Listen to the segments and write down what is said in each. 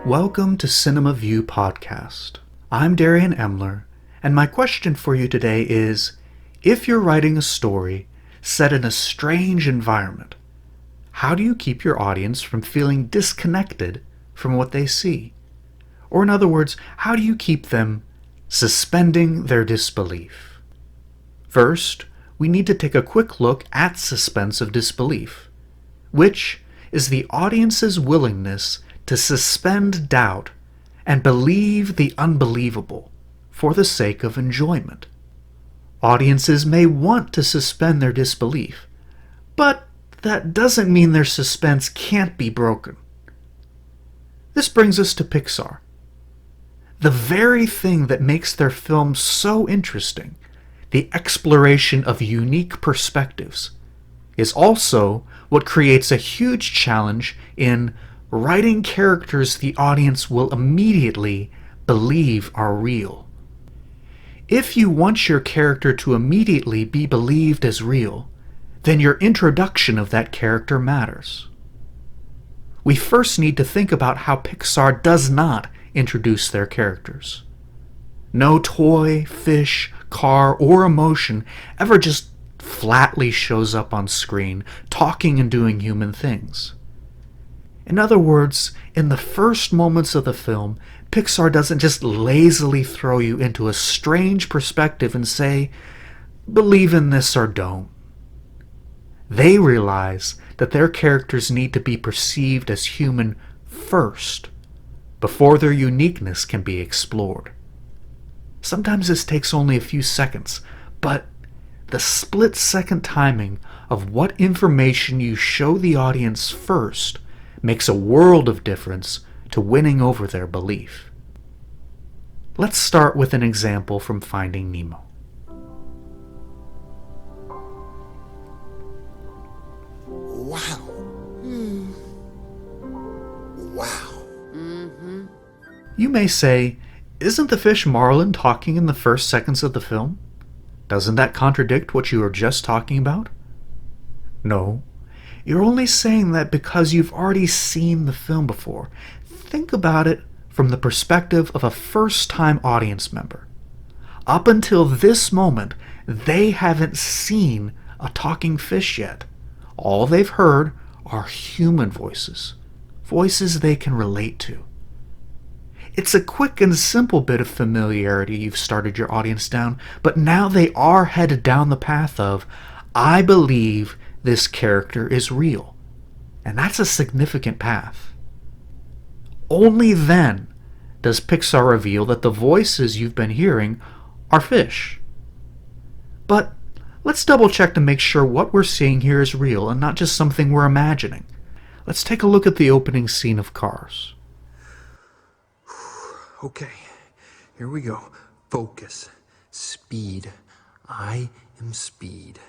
Welcome to CinemaView podcast. I'm Darian Emler, and my question for you today is, if you're writing a story set in a strange environment, how do you keep your audience from feeling disconnected from what they see? Or in other words, how do you keep them suspending their disbelief? First, we need to take a quick look at suspense of disbelief, which is the audience's willingness to suspend doubt and believe the unbelievable for the sake of enjoyment. Audiences may want to suspend their disbelief, but that doesn't mean their suspense can't be broken. This brings us to Pixar. The very thing that makes their films so interesting, the exploration of unique perspectives, is also what creates a huge challenge in writing characters the audience will immediately believe are real. If you want your character to immediately be believed as real, then your introduction of that character matters. We first need to think about how Pixar does not introduce their characters. No toy, fish, car, or emotion ever just flatly shows up on screen, talking and doing human things. In other words, in the first moments of the film, Pixar doesn't just lazily throw you into a strange perspective and say, believe in this or don't. They realize that their characters need to be perceived as human first, before their uniqueness can be explored. Sometimes this takes only a few seconds, but the split-second timing of what information you show the audience first makes a world of difference to winning over their belief. Let's start with an example from Finding Nemo. Wow. Wow. You may say, isn't the fish Marlin talking in the first seconds of the film? Doesn't that contradict what you were just talking about? No. You're only saying that because you've already seen the film before. Think about it from the perspective of a first-time audience member. Up until this moment, they haven't seen a talking fish yet. All they've heard are human voices, voices they can relate to. It's a quick and simple bit of familiarity you've started your audience down, but now they are headed down the path of, I believe this character is real. And that's a significant path. Only then does Pixar reveal that the voices you've been hearing are fish. But let's double check to make sure what we're seeing here is real and not just something we're imagining. Let's take a look at the opening scene of Cars. Okay, here we go. Focus. Speed. I am speed.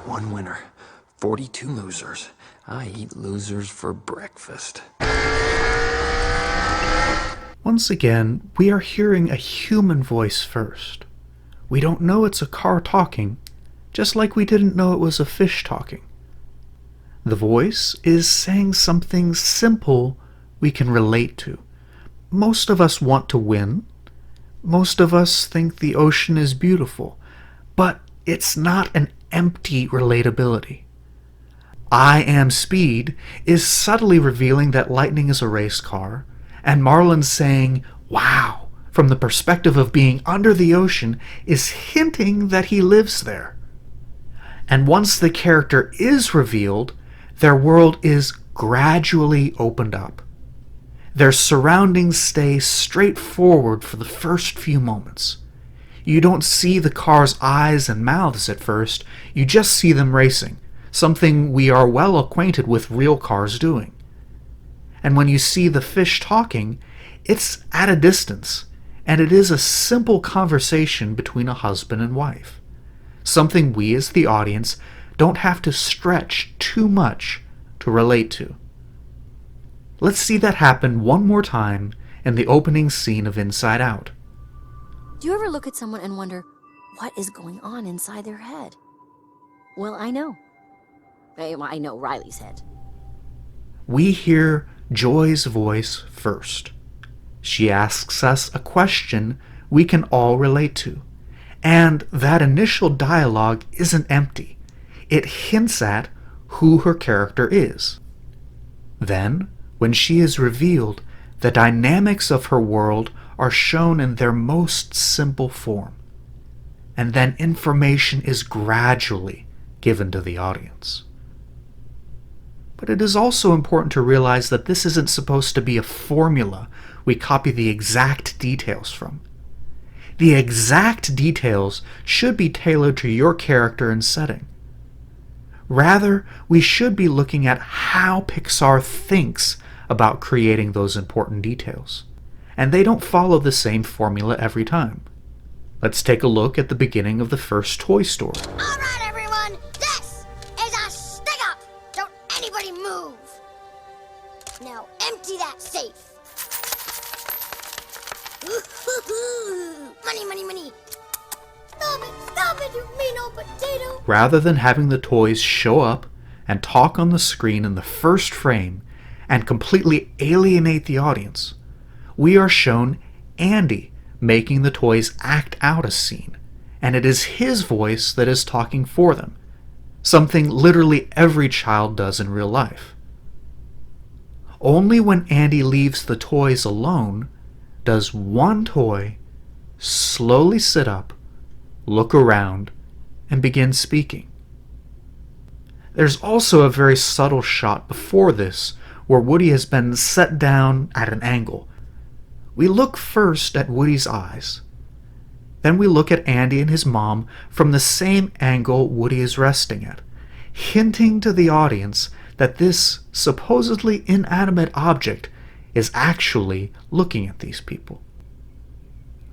One winner. 42 losers. I eat losers for breakfast. Once again, we are hearing a human voice first. We don't know it's a car talking, just like we didn't know it was a fish talking. The voice is saying something simple we can relate to. Most of us want to win. Most of us think the ocean is beautiful, but it's not an empty relatability. I am speed is subtly revealing that lightning is a race car, and Marlin saying, wow, from the perspective of being under the ocean is hinting that he lives there. And once the character is revealed, their world is gradually opened up. Their surroundings stay straightforward for the first few moments. You don't see the car's eyes and mouths at first, you just see them racing, something we are well acquainted with real cars doing. And when you see the fish talking, it's at a distance, and it is a simple conversation between a husband and wife. Something we as the audience don't have to stretch too much to relate to. Let's see that happen one more time in the opening scene of Inside Out. Do you ever look at someone and wonder what is going on inside their head? Well, I know. I know Riley's head. We hear Joy's voice first. She asks us a question we can all relate to, and that initial dialogue isn't empty. It hints at who her character is. Then, when she is revealed, the dynamics of her world are shown in their most simple form, and then information is gradually given to the audience. But it is also important to realize that this isn't supposed to be a formula we copy the exact details from. The exact details should be tailored to your character and setting. Rather, we should be looking at how Pixar thinks about creating those important details, and they don't follow the same formula every time. Let's take a look at the beginning of the first Toy Story. All right, everyone, this is a stick-up. Don't anybody move. Now empty that safe. Money, money, money. Stop it, you mean old potato. Rather than having the toys show up and talk on the screen in the first frame and completely alienate the audience, we are shown Andy making the toys act out a scene, and it is his voice that is talking for them, something literally every child does in real life. Only when Andy leaves the toys alone does one toy slowly sit up, look around, and begin speaking. There's also a very subtle shot before this where Woody has been set down at an angle. We look first at Woody's eyes. Then we look at Andy and his mom from the same angle Woody is resting at, hinting to the audience that this supposedly inanimate object is actually looking at these people.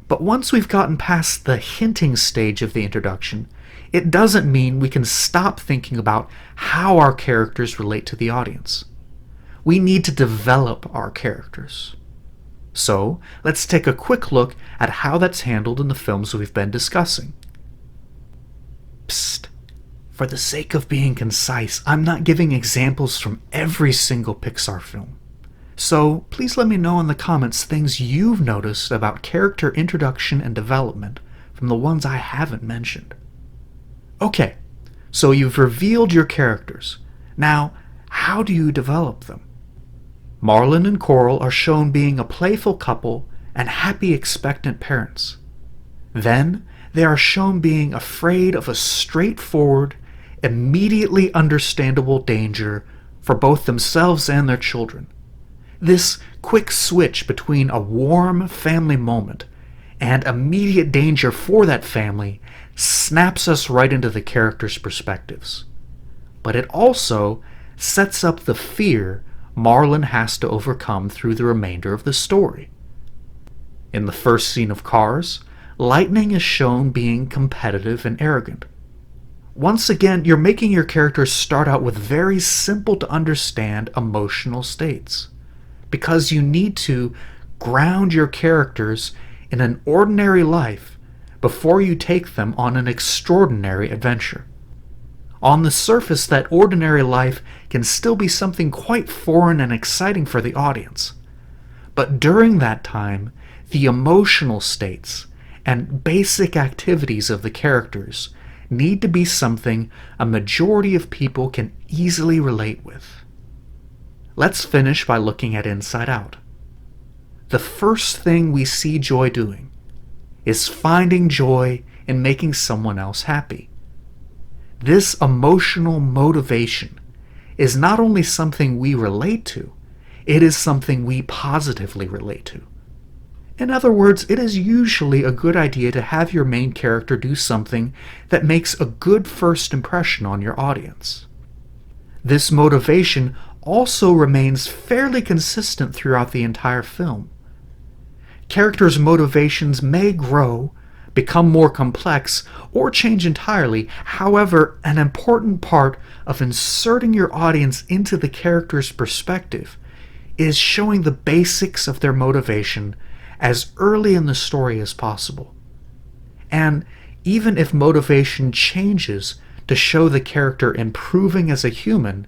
But once we've gotten past the hinting stage of the introduction, it doesn't mean we can stop thinking about how our characters relate to the audience. We need to develop our characters. So, let's take a quick look at how that's handled in the films we've been discussing. Psst. For the sake of being concise, I'm not giving examples from every single Pixar film. So, please let me know in the comments things you've noticed about character introduction and development from the ones I haven't mentioned. Okay, so you've revealed your characters. Now, how do you develop them? Marlin and Coral are shown being a playful couple and happy, expectant parents. Then, they are shown being afraid of a straightforward, immediately understandable danger for both themselves and their children. This quick switch between a warm family moment and immediate danger for that family snaps us right into the characters' perspectives. But it also sets up the fear Marlin has to overcome through the remainder of the story. In the first scene of Cars, Lightning is shown being competitive and arrogant. Once again, you're making your characters start out with very simple to understand emotional states, because you need to ground your characters in an ordinary life before you take them on an extraordinary adventure. On the surface, that ordinary life can still be something quite foreign and exciting for the audience. But during that time, the emotional states and basic activities of the characters need to be something a majority of people can easily relate with. Let's finish by looking at Inside Out. The first thing we see Joy doing is finding joy in making someone else happy. This emotional motivation is not only something we relate to, it is something we positively relate to. In other words, it is usually a good idea to have your main character do something that makes a good first impression on your audience. This motivation also remains fairly consistent throughout the entire film. Characters' motivations may grow, become more complex, or change entirely. However, an important part of inserting your audience into the character's perspective is showing the basics of their motivation as early in the story as possible. And even if motivation changes to show the character improving as a human,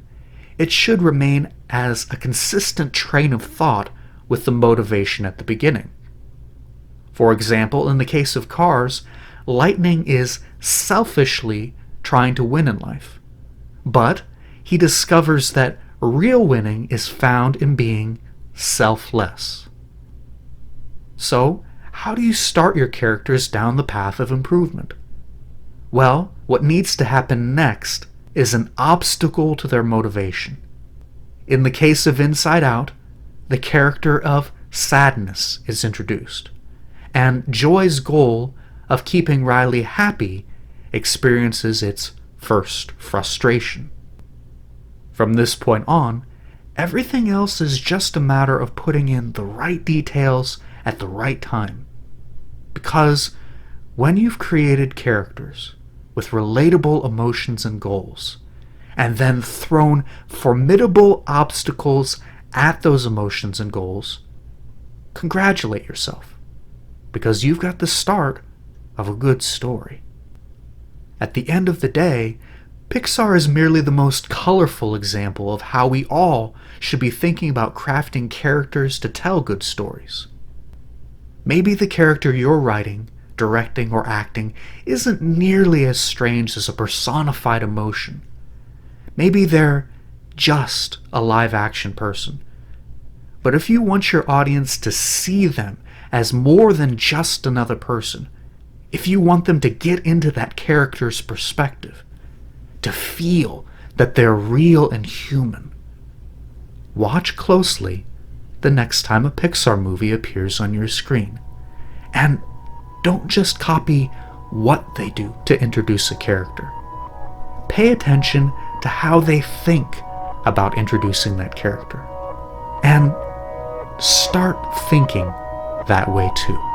it should remain as a consistent train of thought with the motivation at the beginning. For example, in the case of Cars, Lightning is selfishly trying to win in life, but he discovers that real winning is found in being selfless. So, how do you start your characters down the path of improvement? Well, what needs to happen next is an obstacle to their motivation. In the case of Inside Out, the character of Sadness is introduced, and Joy's goal of keeping Riley happy experiences its first frustration. From this point on, everything else is just a matter of putting in the right details at the right time. Because when you've created characters with relatable emotions and goals, and then thrown formidable obstacles at those emotions and goals, congratulate yourself, because you've got the start of a good story. At the end of the day, Pixar is merely the most colorful example of how we all should be thinking about crafting characters to tell good stories. Maybe the character you're writing, directing, or acting isn't nearly as strange as a personified emotion. Maybe they're just a live-action person. But if you want your audience to see them as more than just another person, if you want them to get into that character's perspective, to feel that they're real and human, watch closely the next time a Pixar movie appears on your screen. And don't just copy what they do to introduce a character. Pay attention to how they think about introducing that character. And start thinking that way too.